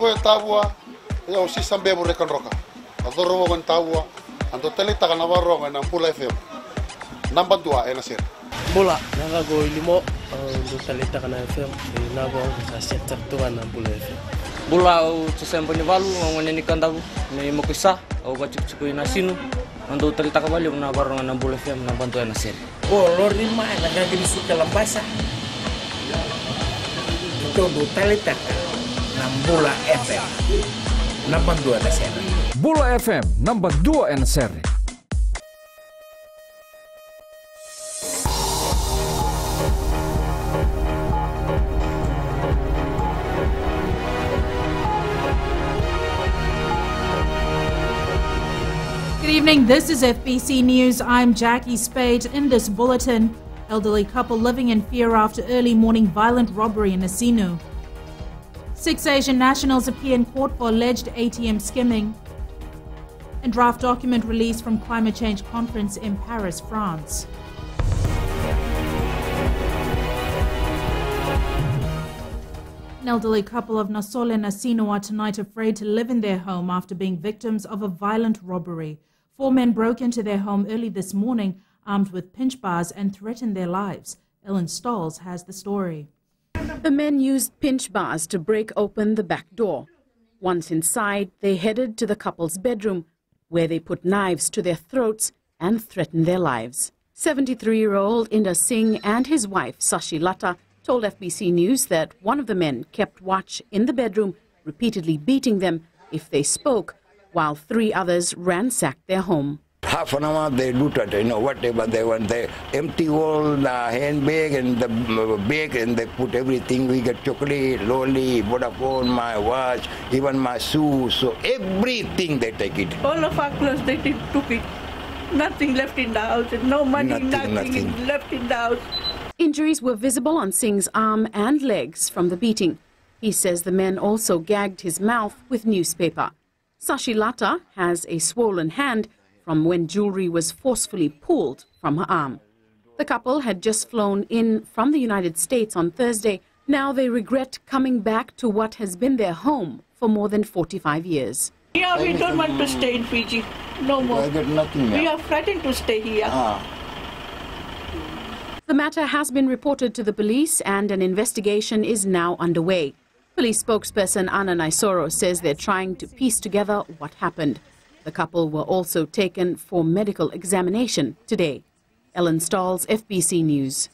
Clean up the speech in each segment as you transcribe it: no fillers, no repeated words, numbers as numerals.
foi tawa ya o sisambe mo rekan roka adoro mo tawa ando tele taka na waronga na Bula FM namba 2 ena ser Bula naga go ilimo do tele taka na FM na bo sa seta to na Bula FM Bula o tsempo ni valu ngone ni kandabu ni mokisa o gachuk na sinu ando tele taka bali na waronga na Bula FM na bantu ena ser o lorima na ga di suka lambasa to do tele taka na Bula FM number 2 na ser Bula FM number 2 en seri. Good evening, this is FBC News. I'm Jackie Spade. In this bulletin, elderly couple living in fear after early morning violent robbery in Asino. 6 Asian nationals appear in court for alleged ATM skimming. And draft document released from climate change conference in Paris, France. An elderly couple of Nasole and Asino are tonight afraid to live in their home after being victims of a violent robbery. 4 men broke into their home early this morning, armed with pinch bars, and threatened their lives. Ellen Stolz has the story. The men used pinch bars to break open the back door. Once inside, they headed to the couple's bedroom, where they put knives to their throats and threatened their lives. 73-year-old Inder Singh and his wife, Sashi Latta, told FBC News that one of the men kept watch in the bedroom, repeatedly beating them if they spoke, while 3 others ransacked their home. Half an hour they loot at, whatever they want. They empty all the handbag and the bag and they put everything. We get chocolate, lolly, Vodafone, my watch, even my shoes. So everything they take it. All of our clothes they took it. Nothing left in the house. No money, nothing left in the house. Injuries were visible on Singh's arm and legs from the beating. He says the men also gagged his mouth with newspaper. Sashi Latta has a swollen hand from when jewelry was forcefully pulled from her arm. The couple had just flown in from the United States on Thursday. Now they regret coming back to what has been their home for more than 45 years. Yeah, we don't want to stay in Fiji. No more. I got nothing now. We are frightened to stay here. The matter has been reported to the police and an investigation is now underway. Police spokesperson Anna Naisoro says they're trying to piece together what happened. The couple were also taken for medical examination today. Ellen Stolz, FBC News.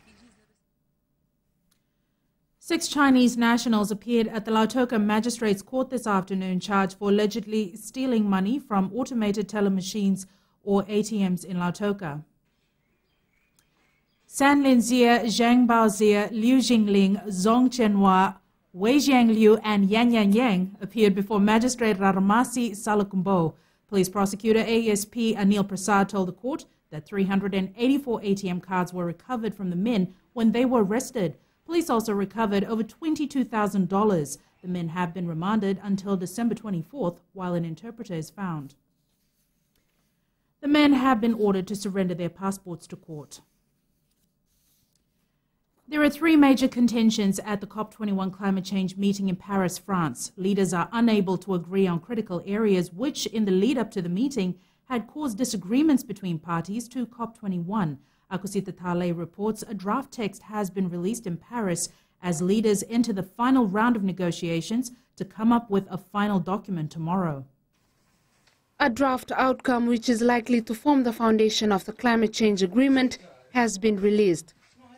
6 Chinese nationals appeared at the Lautoka Magistrates Court this afternoon, charged for allegedly stealing money from automated teller machines or ATMs in Lautoka. San Linzia, Zhang Baozia, Liu Jingling, Zhong Chenhua, Wei Jiangliu and Yan Yan Yang appeared before Magistrate Raramasi Salakumbo. Police prosecutor ASP Anil Prasad told the court that 384 ATM cards were recovered from the men when they were arrested. Police also recovered over $22,000. The men have been remanded until December 24th while an interpreter is found. The men have been ordered to surrender their passports to court. There are 3 major contentions at the COP21 climate change meeting in Paris, France. Leaders are unable to agree on critical areas which, in the lead-up to the meeting, had caused disagreements between parties to COP21. Akusita Tale reports a draft text has been released in Paris as leaders enter the final round of negotiations to come up with a final document tomorrow. A draft outcome which is likely to form the foundation of the climate change agreement has been released.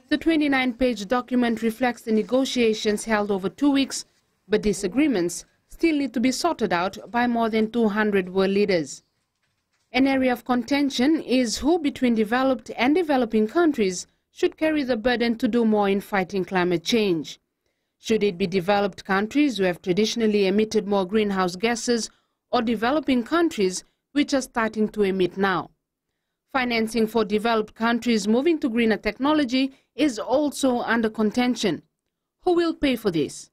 The 29-page document reflects the negotiations held over 2 weeks, but disagreements still need to be sorted out by more than 200 world leaders. An area of contention is who between developed and developing countries should carry the burden to do more in fighting climate change. Should it be developed countries who have traditionally emitted more greenhouse gases or developing countries which are starting to emit now? Financing for developed countries moving to greener technology is also under contention. Who will pay for this?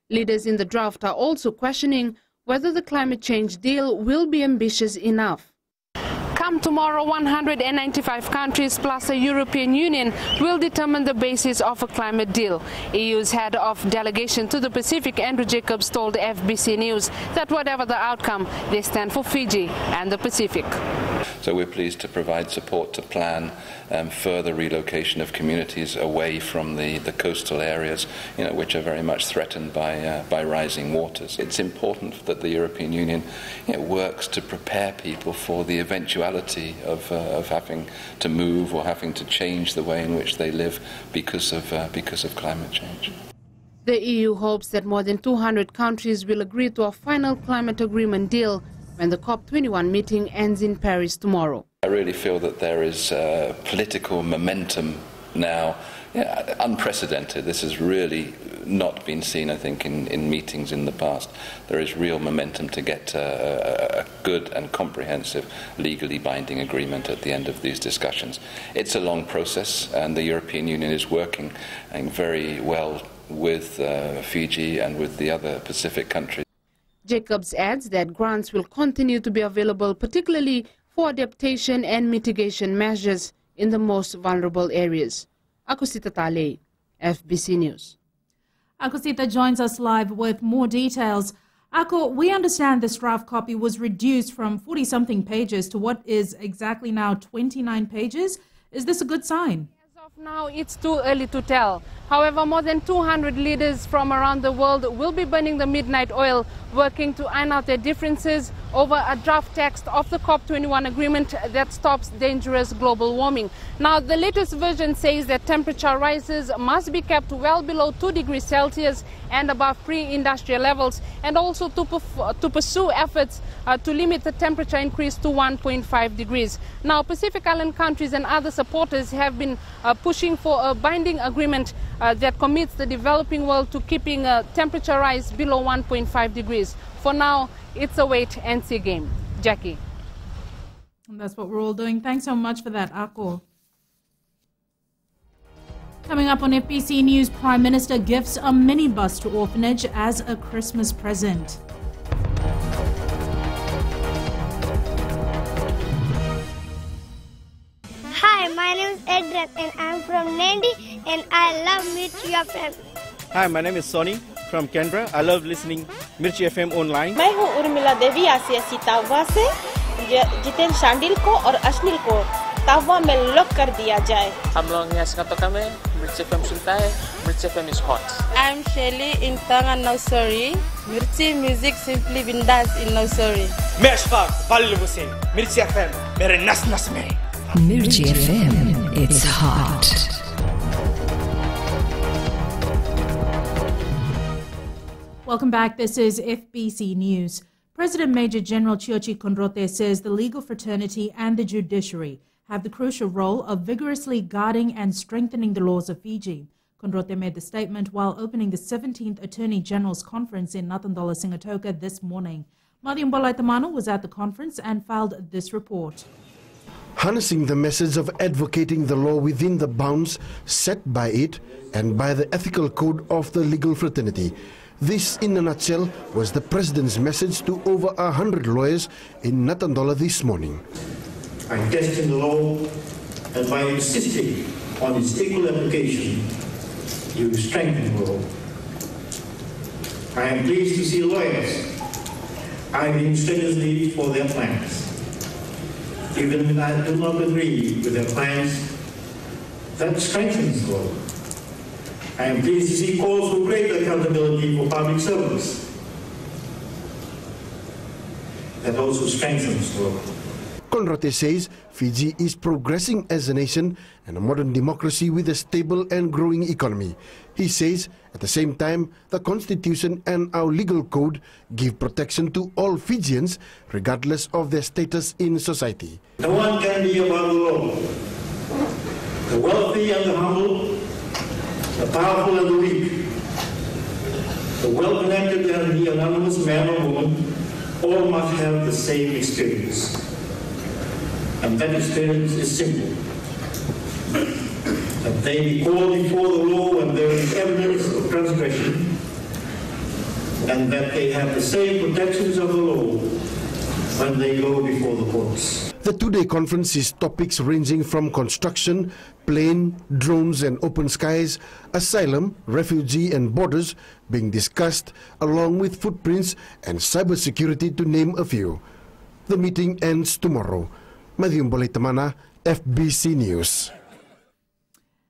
Leaders in the draft are also questioning whether the climate change deal will be ambitious enough. Come tomorrow, 195 countries plus the European Union will determine the basis of a climate deal. EU's head of delegation to the Pacific, Andrew Jacobs, told FBC News that whatever the outcome, they stand for Fiji and the Pacific. So we're pleased to provide support to plan further relocation of communities away from the coastal areas, which are very much threatened by rising waters. It's important that the European Union works to prepare people for the eventuality of having to move or having to change the way in which they live because of climate change. The EU hopes that more than 200 countries will agree to a final climate agreement deal when the COP21 meeting ends in Paris tomorrow. I really feel that there is political momentum now, unprecedented. This has really not been seen, I think, in meetings in the past. There is real momentum to get a good and comprehensive, legally binding agreement at the end of these discussions. It's a long process, and the European Union is working very well with Fiji and with the other Pacific countries. Jacobs adds that grants will continue to be available, particularly for adaptation and mitigation measures in the most vulnerable areas. Akusita Tale, FBC News. Akusita joins us live with more details. Ako, we understand this draft copy was reduced from 40-something pages to what is exactly now 29 pages. Is this a good sign? As of now, it's too early to tell. However, more than 200 leaders from around the world will be burning the midnight oil, working to iron out their differences over a draft text of the COP21 agreement that stops dangerous global warming. Now, the latest version says that temperature rises must be kept well below 2 degrees Celsius and above pre-industrial levels, and also to pursue efforts to limit the temperature increase to 1.5 degrees. Now, Pacific Island countries and other supporters have been pushing for a binding agreement that commits the developing world to keeping a temperature rise below 1.5 degrees. For now, it's a wait-and-see game. Jackie. And that's what we're all doing. Thanks so much for that, Ako. Coming up on FBC News, Prime Minister gifts a minibus to orphanage as a Christmas present. Hi, my name is Edred and I'm from Nandi and I love Mirchi FM. Hi, my name is Sonny from Canberra. I love listening Mirchi FM online. मैं हूँ उर्मिला देवी आसियासी तावा से जितेन शांडिल को और अश्निल को तावा में lock कर दिया जाए. हम लोग यहाँ से तो कमें Mirchi FM सुनता है. Mirchi FM is hot. I'm Shelly in Tanga Nursery. Mirchi music simply bindas in nursery. मैं अशफाक बालू से Mirchi FM मेरे नस नस में. Mirchi FM, it's hot. Welcome back. This is FBC News. President Major General Chiochi Kondote says the legal fraternity and the judiciary have the crucial role of vigorously guarding and strengthening the laws of Fiji. Kondote made the statement while opening the 17th Attorney General's Conference in Natandola, Singatoka this morning. Madium Bolaitamano was at the conference and filed this report. Harnessing the message of advocating the law within the bounds set by it and by the ethical code of the legal fraternity. This, in a nutshell, was the President's message to over 100 lawyers in Natandola this morning. I question the law, and by insisting on its equal application, you strengthen the law. I am pleased to see lawyers arguing strenuously for their plans. Even when I do not agree with their plans, that strengthens the law. I am pleased to see calls for greater accountability for public servants. That also strengthens the law. Kondote says Fiji is progressing as a nation and a modern democracy with a stable and growing economy. He says, at the same time, the Constitution and our legal code give protection to all Fijians, regardless of their status in society. No one can be above the law. The wealthy and the humble, the powerful and the weak, the well-connected and the anonymous man or woman, all must have the same experience. And that experience is simple. That they be called before the law when there is evidence of transgression, and that they have the same protections of the law when they go before the courts. The two-day conference sees topics ranging from construction, plane, drones and open skies, asylum, refugee and borders being discussed, along with footprints and cybersecurity, to name a few. The meeting ends tomorrow. Madium Bolaitamana, FBC News.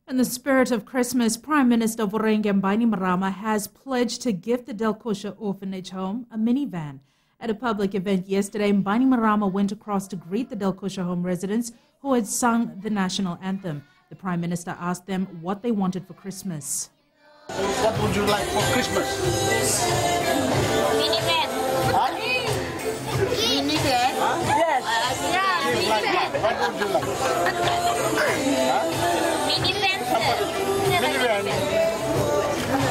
In the spirit of Christmas, Prime Minister Vorengem Bainimarama has pledged to gift the Delkosha Orphanage Home a minivan. At a public event yesterday, Bainimarama went across to greet the Delkosha Home residents who had sung the national anthem. The Prime Minister asked them what they wanted for Christmas. What would you like for Christmas? Minivan. Huh? Minivan? Yes. Yeah, minivan. What would you like? Minivan. Minivan.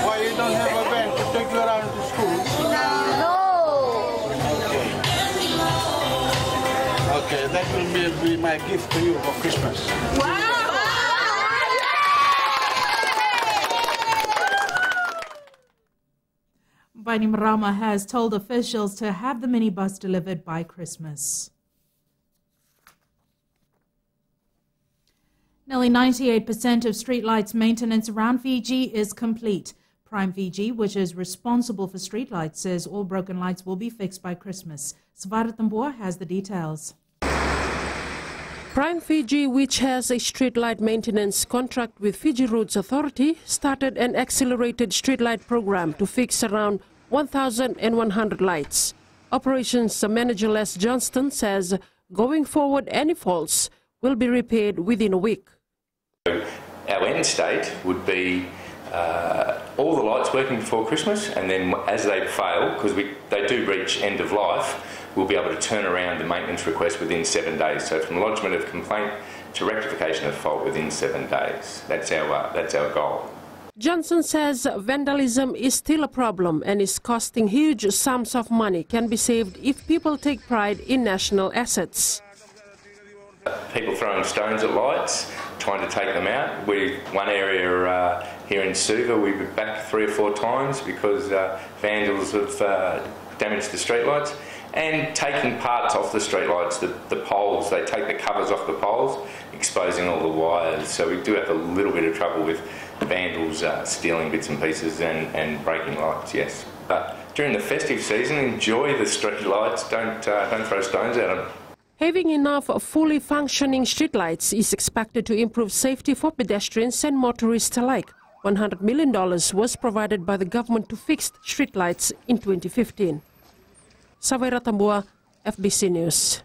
Why you don't have a van to take you around to school? No. Okay, that will be my gift to you for Christmas. Wow. Bainimarama has told officials to have the minibus delivered by Christmas. Nearly 98% of streetlights maintenance around Fiji is complete. Prime Fiji, which is responsible for streetlights, says all broken lights will be fixed by Christmas. Savara Tambua has the details. Prime Fiji, which has a streetlight maintenance contract with Fiji Roads Authority, started an accelerated streetlight program to fix around 1,100 lights. Operations Manager Les Johnston says going forward any faults will be repaired within a week. Our end state would be all the lights working before Christmas, and then as they fail, because they do reach end of life, we'll be able to turn around the maintenance request within 7 days. So from lodgement of complaint to rectification of fault within 7 days. That's our goal. Johnson says vandalism is still a problem and is costing huge sums of money can be saved if people take pride in national assets. People throwing stones at lights, trying to take them out. One area here in Suva, we were back 3 or 4 times because vandals have damaged the streetlights. And taking parts off the streetlights, the poles, they take the covers off the poles, exposing all the wires. So we do have a little bit of trouble with vandals stealing bits and pieces and breaking lights, yes. But during the festive season, enjoy the streetlights, don't throw stones at them. Having enough fully functioning streetlights is expected to improve safety for pedestrians and motorists alike. $100 million was provided by the government to fix streetlights in 2015. Savaira Tambua, FBC News.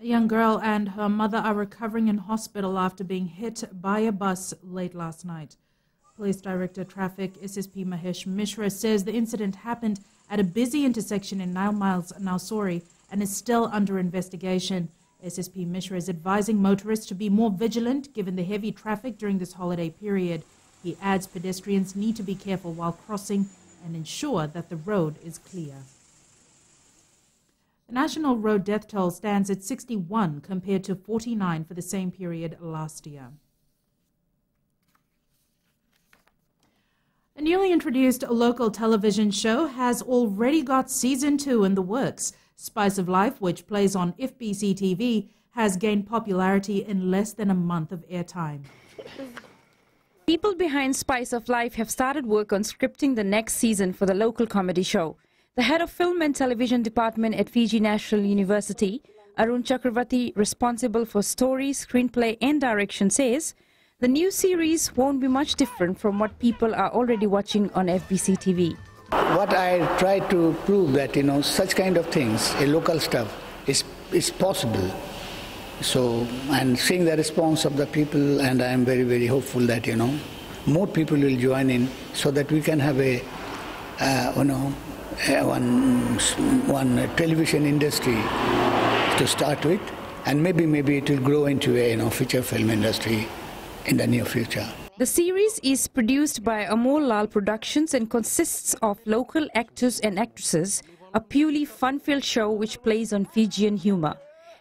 A young girl and her mother are recovering in hospital after being hit by a bus late last night. Police Director Traffic SSP Mahesh Mishra says the incident happened at a busy intersection in 9 miles Nausori and is still under investigation. SSP Mishra is advising motorists to be more vigilant given the heavy traffic during this holiday period. He adds pedestrians need to be careful while crossing and ensure that the road is clear. The national road death toll stands at 61 compared to 49 for the same period last year. A newly introduced local television show has already got season 2 in the works. Spice of Life, which plays on FBC TV, has gained popularity in less than a month of airtime. People behind Spice of Life have started work on scripting the next season for the local comedy show. The head of Film and Television Department at Fiji National University, Arun Chakravarti, responsible for story, screenplay and direction, says the new series won't be much different from what people are already watching on FBC TV. What I try to prove that, such kind of things, local stuff, is possible. So, and seeing the response of the people, and I am very, very hopeful that, more people will join in so that we can have one television industry to start with, and maybe it will grow into a feature film industry in the near future. The series is produced by Amol Lal Productions and consists of local actors and actresses, a purely fun-filled show which plays on Fijian humor.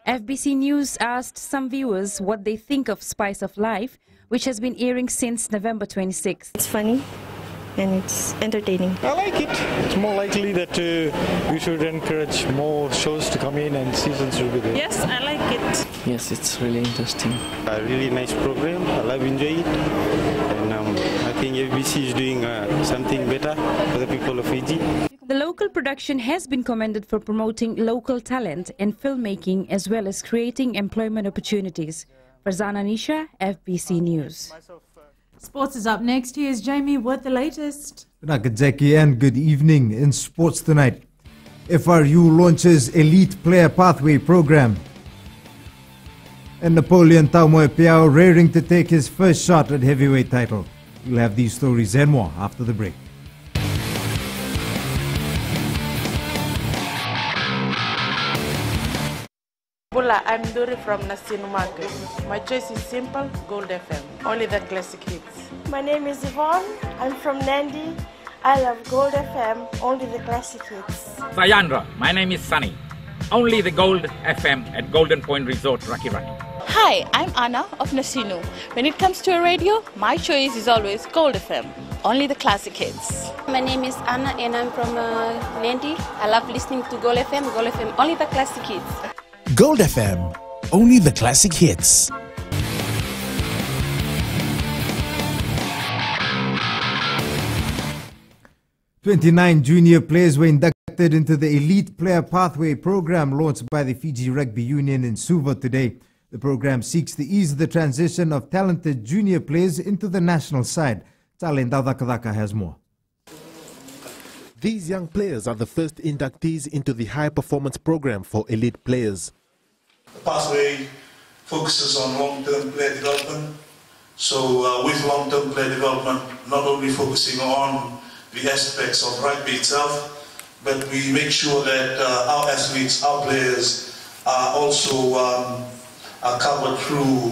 FBC News asked some viewers what they think of Spice of Life, which has been airing since November 26th. It's funny. and it's entertaining. I like it. It's more likely that we should encourage more shows to come in and seasons will be there. Yes, I like it. Yes, it's really interesting. A really nice program. I love enjoy it. And I think FBC is doing something better for the people of Fiji. The local production has been commended for promoting local talent in filmmaking as well as creating employment opportunities. Farzana Nisha, FBC News. Sports is up next. Here's Jamie with the latest. Good Jackie, and good evening. In sports tonight, FRU launches Elite Player Pathway Program. And Napoleon Taumoe Piao raring to take his first shot at heavyweight title. We'll have these stories and more after the break. Bula, I'm Dori from Nasinu Market. My choice is simple, Gold FM. Only the classic hits. My name is Yvonne. I'm from Nandi. I love Gold FM, only the classic hits. Sayandra, my name is Sunny. Only the Gold FM at Golden Point Resort, Raki Raki. Hi, I'm Anna of Nasinu. When it comes to a radio, my choice is always Gold FM. Only the classic hits. My name is Anna and I'm from Nandi. I love listening to Gold FM, only the classic hits. Gold FM, only the classic hits. "29 junior players were inducted into the Elite Player Pathway Program launched by the Fiji Rugby Union in Suva today. The program seeks to ease the transition of talented junior players into the national side. Talenda Dakadaka has more. These young players are the first inductees into the high performance program for elite players. The pathway focuses on long-term player development. So with long-term player development, not only focusing on the aspects of rugby itself, but we make sure that our athletes, our players are also are covered through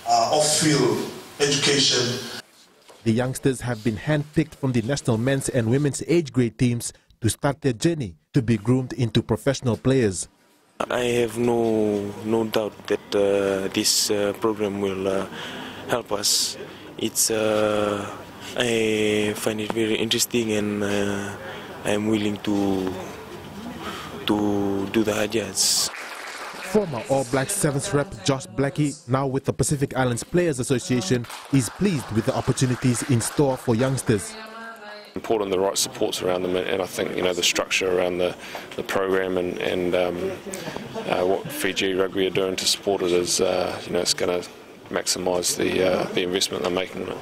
off-field education. The youngsters have been handpicked from the national men's and women's age grade teams to start their journey to be groomed into professional players. I have no doubt that this program will help us. I find it very interesting, and I am willing to do the hard yards. Former All Blacks Sevens rep Josh Blackie, now with the Pacific Islands Players Association, is pleased with the opportunities in store for youngsters. Important the right supports around them, and I think the structure around the program and what Fiji Rugby are doing to support it is it's going to maximise the investment they're making in it.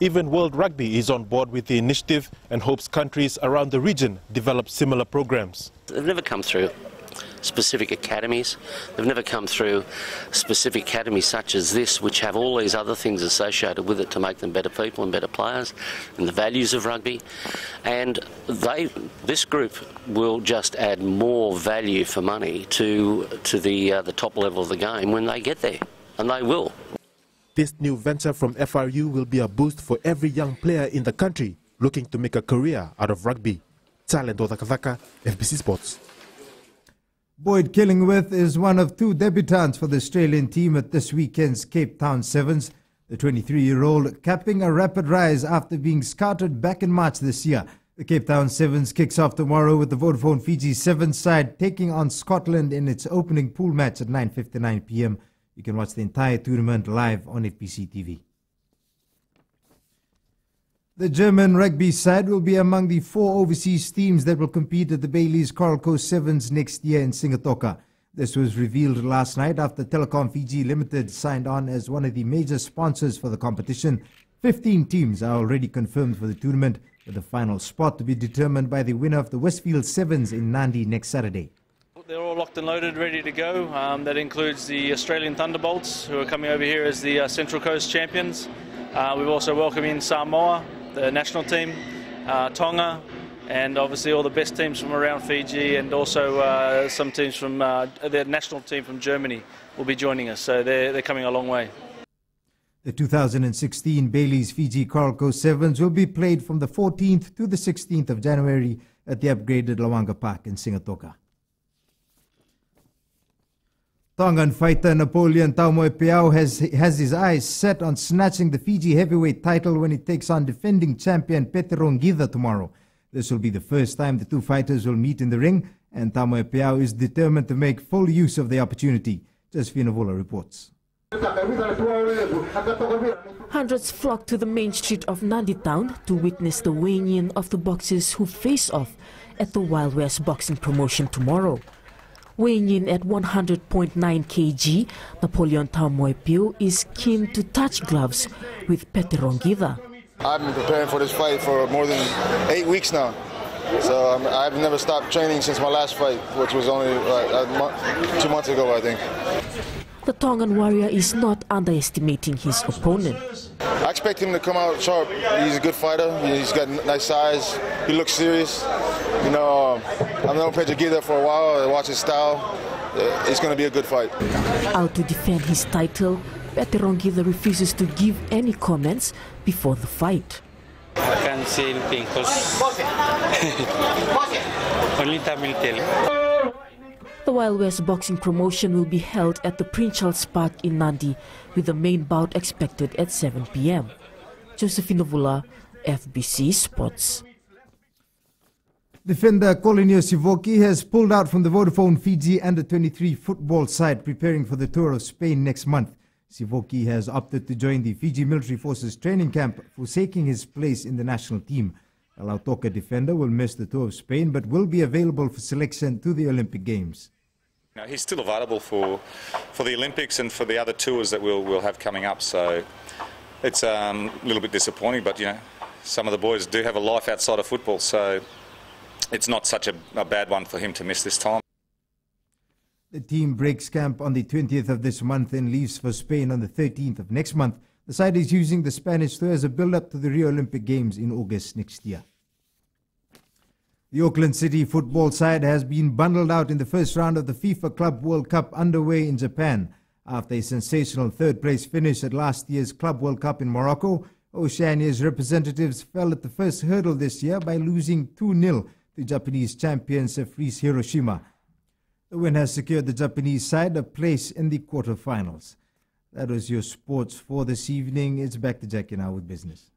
Even World Rugby is on board with the initiative and hopes countries around the region develop similar programs. They've never come through specific academies. They've never come through specific academies such as this, which have all these other things associated with it to make them better people and better players, and the values of rugby. And this group will just add more value for money to the top level of the game when they get there, and they will. This new venture from FRU will be a boost for every young player in the country looking to make a career out of rugby. Talendo Takavaka, FBC Sports. Boyd Killingworth is one of two debutants for the Australian team at this weekend's Cape Town Sevens. The 23-year-old capping a rapid rise after being scouted back in March this year. The Cape Town Sevens kicks off tomorrow with the Vodafone Fiji Sevens side taking on Scotland in its opening pool match at 9:59 p.m. You can watch the entire tournament live on FBC TV. The German rugby side will be among the 4 overseas teams that will compete at the Bailey's Coral Coast Sevens next year in Singatoka. This was revealed last night after Telecom Fiji Limited signed on as one of the major sponsors for the competition. 15 teams are already confirmed for the tournament, with the final spot to be determined by the winner of the Westfield Sevens in Nandi next Saturday. They're all locked and loaded, ready to go. That includes the Australian Thunderbolts, who are coming over here as the Central Coast champions. We've also welcomed in Samoa, the national team, Tonga, and obviously all the best teams from around Fiji, and also some teams from the national team from Germany will be joining us. So they're coming a long way. The 2016 Bailey's Fiji Coral Coast Sevens will be played from the 14th to the 16th of January at the upgraded Lawanga Park in Singatoka. Tongan fighter Napoleon Taumoepeau has his eyes set on snatching the Fiji heavyweight title when he takes on defending champion Peterongida tomorrow. This will be the first time the two fighters will meet in the ring, and Taumoepeau is determined to make full use of the opportunity. Josephine Vola reports. Hundreds flocked to the main street of Nadi town to witness the weighing-in of the boxers who face off at the Wild West boxing promotion tomorrow. Weighing in at 100.9 kg, Napoleon Taumoepeau is keen to touch gloves with Peterongida. I've been preparing for this fight for more than 8 weeks now. So I've never stopped training since my last fight, which was only 2 months ago, I think. The Tongan warrior is not underestimating his opponent. I expect him to come out sharp. He's a good fighter. He's got nice size. He looks serious. You know, I've known Peterongida for a while. I watch his style. It's going to be a good fight. Out to defend his title, Peterongida refuses to give any comments before the fight. I can't say anything because only time will tell. The Wild West boxing promotion will be held at the Prince Charles Park in Nadi, with the main bout expected at 7 p.m. Josephine Vula, FBC Sports. Defender Colinio Sivoki has pulled out from the Vodafone Fiji Under-23 football side preparing for the tour of Spain next month. Sivoki has opted to join the Fiji Military Forces training camp, forsaking his place in the national team. The Lautoka defender will miss the tour of Spain but will be available for selection to the Olympic Games. He's still available for the Olympics and for the other tours that we'll have coming up, so it's a little bit disappointing, but you know, some of the boys do have a life outside of football, so it's not such a bad one for him to miss this time. The team breaks camp on the 20th of this month and leaves for Spain on the 13th of next month. The side is using the Spanish tour as a build-up to the Rio Olympic Games in August next year. The Auckland City football side has been bundled out in the first round of the FIFA Club World Cup underway in Japan. After a sensational third-place finish at last year's Club World Cup in Morocco, Oceania's representatives fell at the first hurdle this year by losing 2-0 to Japanese champions Fris Hiroshima. The win has secured the Japanese side a place in the quarterfinals. That was your sports for this evening. It's back to Jackie now with business.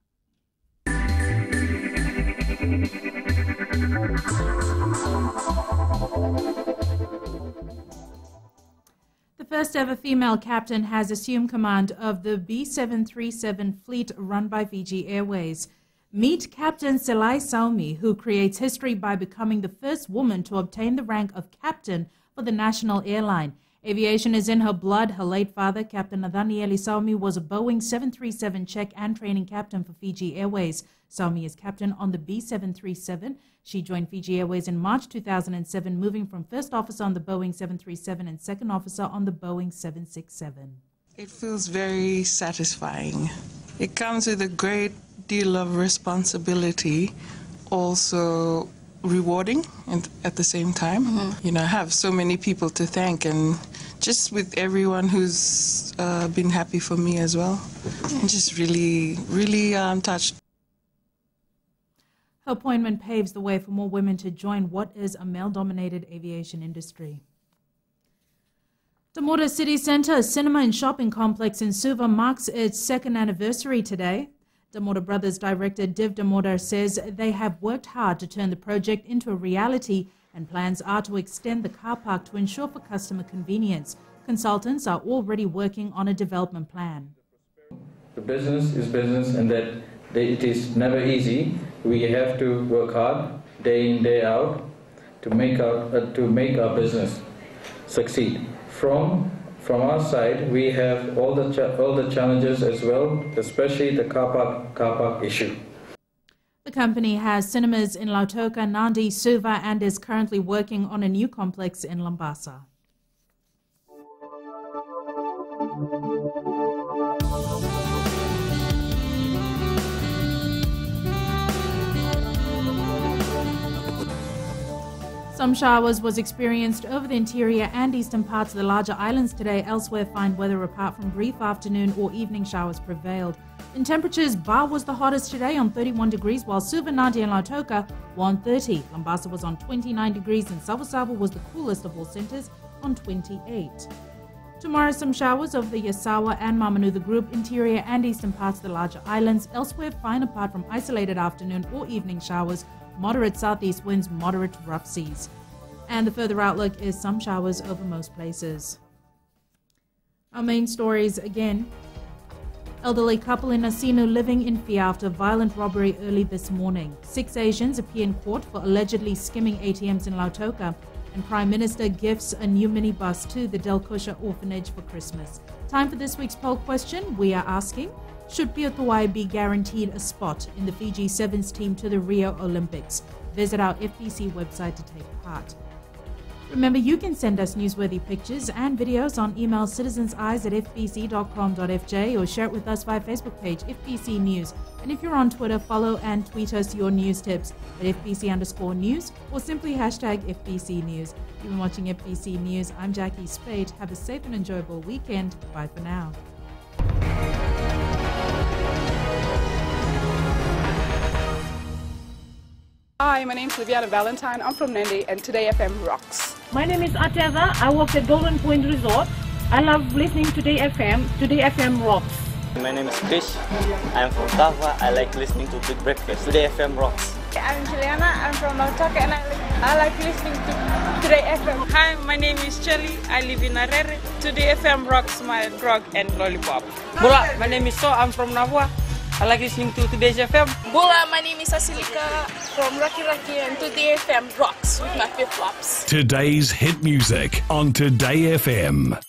The first ever female captain has assumed command of the B737 fleet run by Fiji Airways. Meet Captain Selai Salmi, who creates history by becoming the first woman to obtain the rank of captain for the national airline. Aviation is in her blood. Her late father, Captain Nathaniel Salmi, was a Boeing 737 check and training captain for Fiji Airways. Salmi is captain on the B737. She joined Fiji Airways in March 2007, moving from first officer on the Boeing 737 and second officer on the Boeing 767. It feels very satisfying. It comes with a great deal of responsibility, also rewarding and at the same time. You know, I have so many people to thank, and just with everyone who's been happy for me as well. I'm just really touched. Her appointment paves the way for more women to join what is a male-dominated aviation industry. Damota City Centre, cinema and shopping complex in Suva, marks its second anniversary today. Damota Brothers director Div Damota says they have worked hard to turn the project into a reality, and plans are to extend the car park to ensure for customer convenience. Consultants are already working on a development plan. The business is business, and that it is never easy. We have to work hard day in, day out to make our business succeed. From our side, we have all the challenges as well, especially the car park issue. The company has cinemas in Lautoka, Nadi, Suva, and is currently working on a new complex in Lambasa. Some showers was experienced over the interior and eastern parts of the larger islands today. Elsewhere, fine weather apart from brief afternoon or evening showers prevailed. In temperatures, Ba was the hottest today on 31 degrees, while Suva, Nadi and Lautoka were on 30. Lambasa was on 29 degrees and Savo was the coolest of all centres on 28. Tomorrow, some showers over the Yasawa and Mamanuca group, interior and eastern parts of the larger islands. Elsewhere, fine apart from isolated afternoon or evening showers, moderate southeast winds, moderate to rough seas. And the further outlook is some showers over most places. Our main stories again. Elderly couple in Nasinu living in fear after violent robbery early this morning. 6 Asians appear in court for allegedly skimming ATMs in Lautoka. And Prime Minister gifts a new minibus to the Delkosha orphanage for Christmas. Time for this week's poll question. We are asking, should Pio Tuai be guaranteed a spot in the Fiji Sevens team to the Rio Olympics? Visit our FBC website to take part. Remember, you can send us newsworthy pictures and videos on email citizenseyes@fbc.com.fj or share it with us via Facebook page, FBC News. And if you're on Twitter, follow and tweet us your news tips at FBC_news or simply hashtag FBC News. You've been watching FBC News. I'm Jackie Spade. Have a safe and enjoyable weekend. Bye for now. Hi, my name's Liviana Valentine. I'm from Nandi and Today FM rocks. My name is Ateva. I work at Golden Point Resort. I love listening to Today FM. Today FM rocks. My name is Krish. I'm from Tava. I like listening to Big Breakfast. Today FM rocks. I'm Juliana. I'm from Lautoka and I like listening to Today FM. Hi, my name is Shelly. I live in Arere. Today FM rocks my grog and lollipop. Bula, my name is So. I'm from Navua. I like listening to Today's FM. Bula, my name is Asilika from Raki Raki and Today FM rocks with my flip-flops. Today's hit music on Today FM.